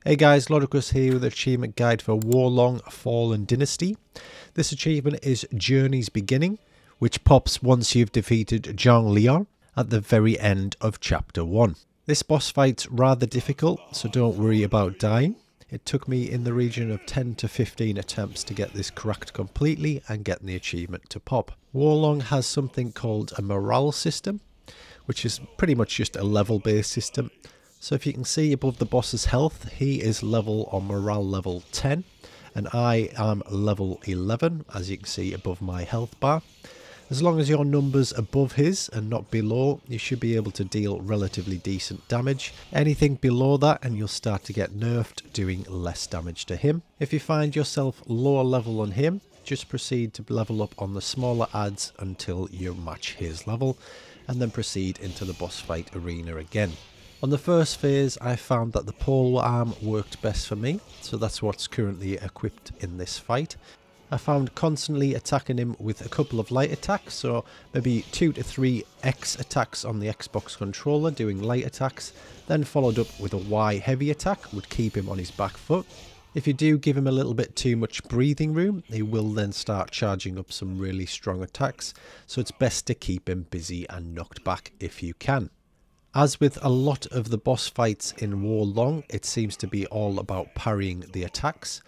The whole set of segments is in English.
Hey guys, Lodicus here with the achievement guide for Warlong Fallen Dynasty. This achievement is Journey's Beginning, which pops once you've defeated Zhang Liang at the very end of chapter 1. This boss fight's rather difficult, so don't worry about dying. It took me in the region of 10 to 15 attempts to get this cracked completely and get the achievement to pop. Warlong has something called a morale system, which is pretty much just a level based system. So if you can see above the boss's health, he is level or morale level 10 and I am level 11, as you can see above my health bar. As long as your number's above his and not below, you should be able to deal relatively decent damage. Anything below that and you'll start to get nerfed, doing less damage to him. If you find yourself lower level than him, just proceed to level up on the smaller adds until you match his level, and then proceed into the boss fight arena again. On the first phase, I found that the pole arm worked best for me, so that's what's currently equipped in this fight. I found constantly attacking him with a couple of light attacks, so maybe 2 to 3 X attacks on the Xbox controller doing light attacks, then followed up with a Y heavy attack would keep him on his back foot. If you do give him a little bit too much breathing room, he will then start charging up some really strong attacks, so it's best to keep him busy and knocked back if you can. As with a lot of the boss fights in Warlong, it seems to be all about parrying the attacks.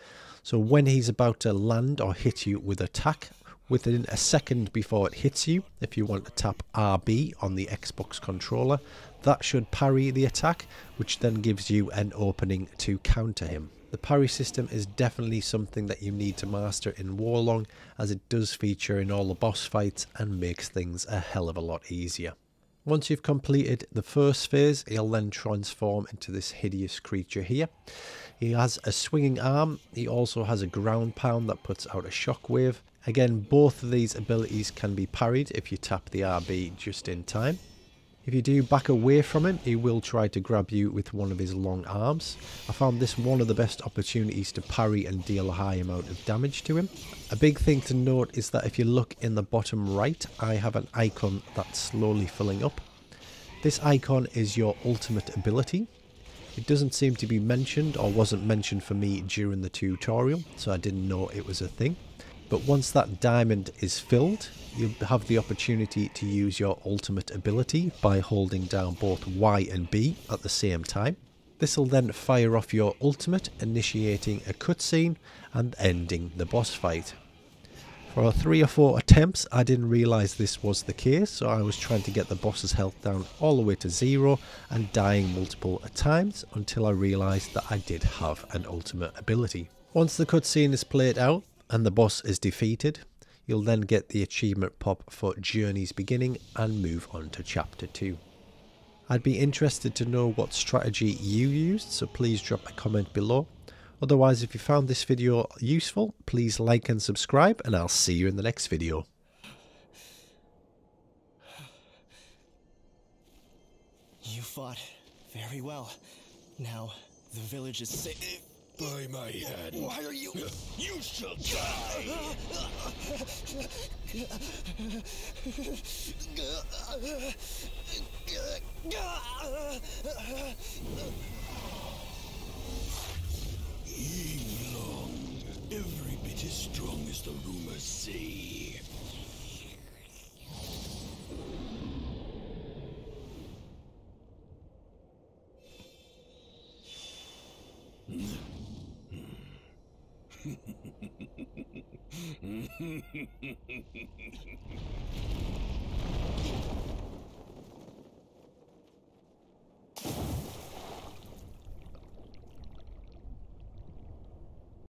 So when he's about to land or hit you with attack, within a second before it hits you, if you want to tap RB on the Xbox controller, that should parry the attack, which then gives you an opening to counter him. The parry system is definitely something that you need to master in Warlong, as it does feature in all the boss fights and makes things a hell of a lot easier. Once you've completed the first phase, he'll then transform into this hideous creature here. He has a swinging arm. He also has a ground pound that puts out a shockwave. Again, both of these abilities can be parried if you tap the RB just in time. If you do back away from him, he will try to grab you with one of his long arms. I found this one of the best opportunities to parry and deal a high amount of damage to him. A big thing to note is that if you look in the bottom right, I have an icon that's slowly filling up. This icon is your ultimate ability. It doesn't seem to be mentioned, or wasn't mentioned for me during the tutorial, so I didn't know it was a thing. But once that diamond is filled, you'll have the opportunity to use your ultimate ability by holding down both Y and B at the same time. This will then fire off your ultimate, initiating a cutscene and ending the boss fight. For 3 or 4 attempts, I didn't realise this was the case, so I was trying to get the boss's health down all the way to 0 and dying multiple times until I realised that I did have an ultimate ability. Once the cutscene is played out and the boss is defeated, you'll then get the achievement pop for Journey's Beginning and move on to chapter 2. I'd be interested to know what strategy you used, so please drop a comment below. Otherwise, if you found this video useful, please like and subscribe, and I'll see you in the next video. You fought very well. Now, the village is safe. By my hand. Why are you... You shall die! Long, every bit as strong as the rumors say.